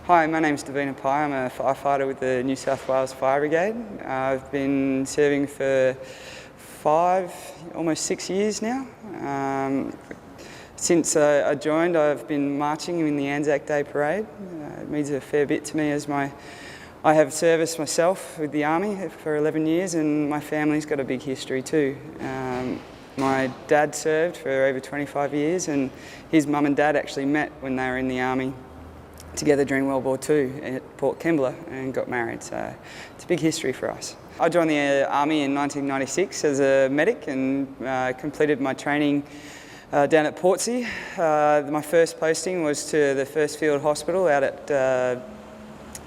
Hi, my name's Davina. I'm a firefighter with the New South Wales Fire Brigade. I've been serving for almost 6 years now. Since I joined, I've been marching in the ANZAC Day Parade. It means a fair bit to me as I have serviced myself with the Army for 11 years, and my family's got a big history too. My dad served for over 25 years, and his mum and dad actually met when they were in the Army together during World War II at Port Kembla and got married, so it's a big history for us. I joined the Army in 1996 as a medic and completed my training down at Portsea. My first posting was to the 1st Field Hospital out at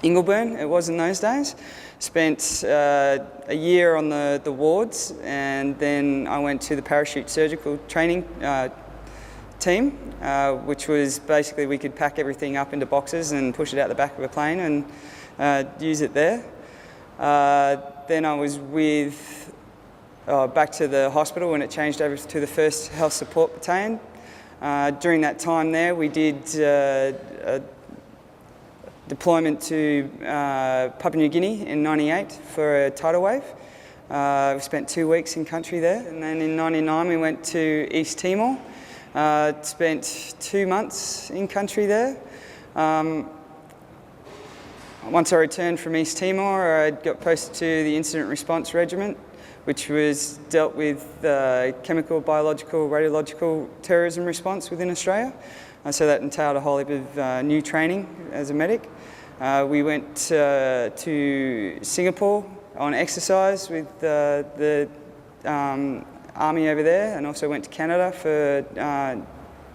Ingleburn, it was in those days. Spent a year on the wards, and then I went to the parachute surgical training team, which was basically we could pack everything up into boxes and push it out the back of a plane and use it there. Then I was back to the hospital when it changed over to the 1st Health Support Battalion. During that time there, we did a deployment to Papua New Guinea in '98 for a tidal wave. We spent 2 weeks in country there, and then in '99 we went to East Timor. Spent 2 months in country there. Once I returned from East Timor, I got posted to the Incident Response Regiment, which was dealt with chemical, biological, radiological terrorism response within Australia. So that entailed a whole heap of new training as a medic. We went to Singapore on exercise with the Army over there, and also went to Canada for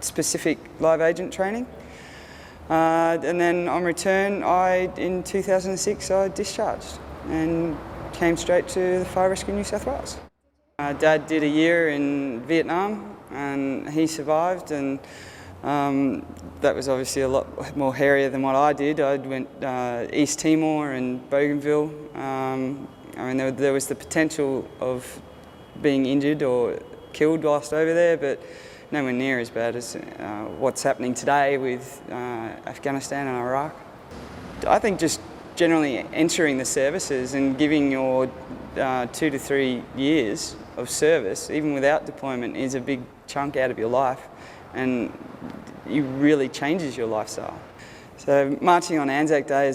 specific live agent training. And then on return, in 2006, I discharged and came straight to the Fire Rescue New South Wales. Dad did a year in Vietnam, and he survived, and that was obviously a lot more hairier than what I did. I went East Timor and Bougainville. I mean, there was the potential of being injured or killed whilst over there, but nowhere near as bad as what's happening today with Afghanistan and Iraq. I think just generally entering the services and giving your 2 to 3 years of service, even without deployment, is a big chunk out of your life, and it really changes your lifestyle. So marching on ANZAC Day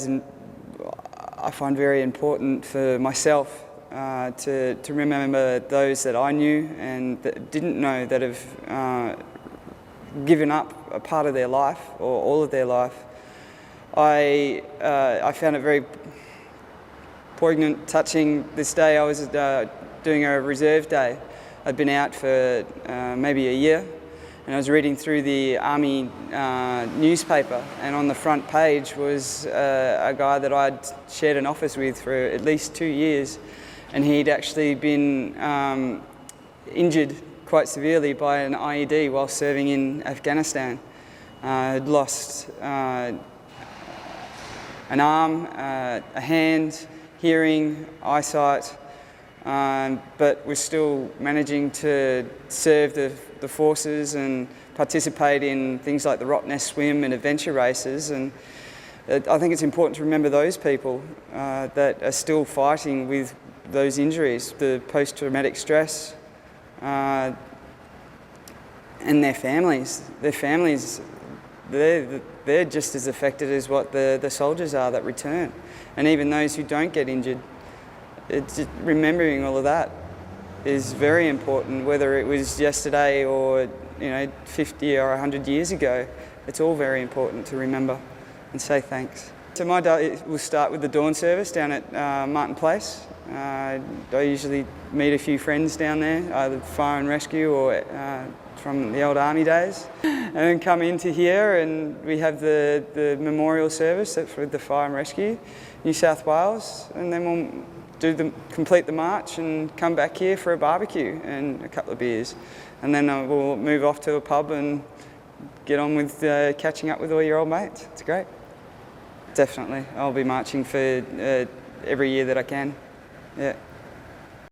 I find very important for myself to remember those that I knew and that didn't know, that have given up a part of their life or all of their life. I found it very poignant, touching. This day I was doing a reserve day. I'd been out for maybe a year, and I was reading through the Army newspaper, and on the front page was a guy that I'd shared an office with for at least 2 years, and he'd actually been injured quite severely by an IED while serving in Afghanistan. Had lost an arm, a hand, hearing, eyesight, but was still managing to serve the forces and participate in things like the Rottnest Swim and adventure races. And I think it's important to remember those people that are still fighting with those injuries, the post-traumatic stress, and their families. They're just as affected as what the soldiers are that return. And even those who don't get injured, remembering all of that is very important, whether it was yesterday or 50 or 100 years ago. It's all very important to remember and say thanks. So my day will start with the dawn service down at Martin Place. I usually meet a few friends down there, either fire and rescue or from the old Army days, and then come into here and we have the memorial service for the Fire and Rescue New South Wales, and then we'll complete the march and come back here for a barbecue and a couple of beers, and then we'll move off to a pub and get on with catching up with all your old mates. It's great. Definitely, I'll be marching for every year that I can. Yeah.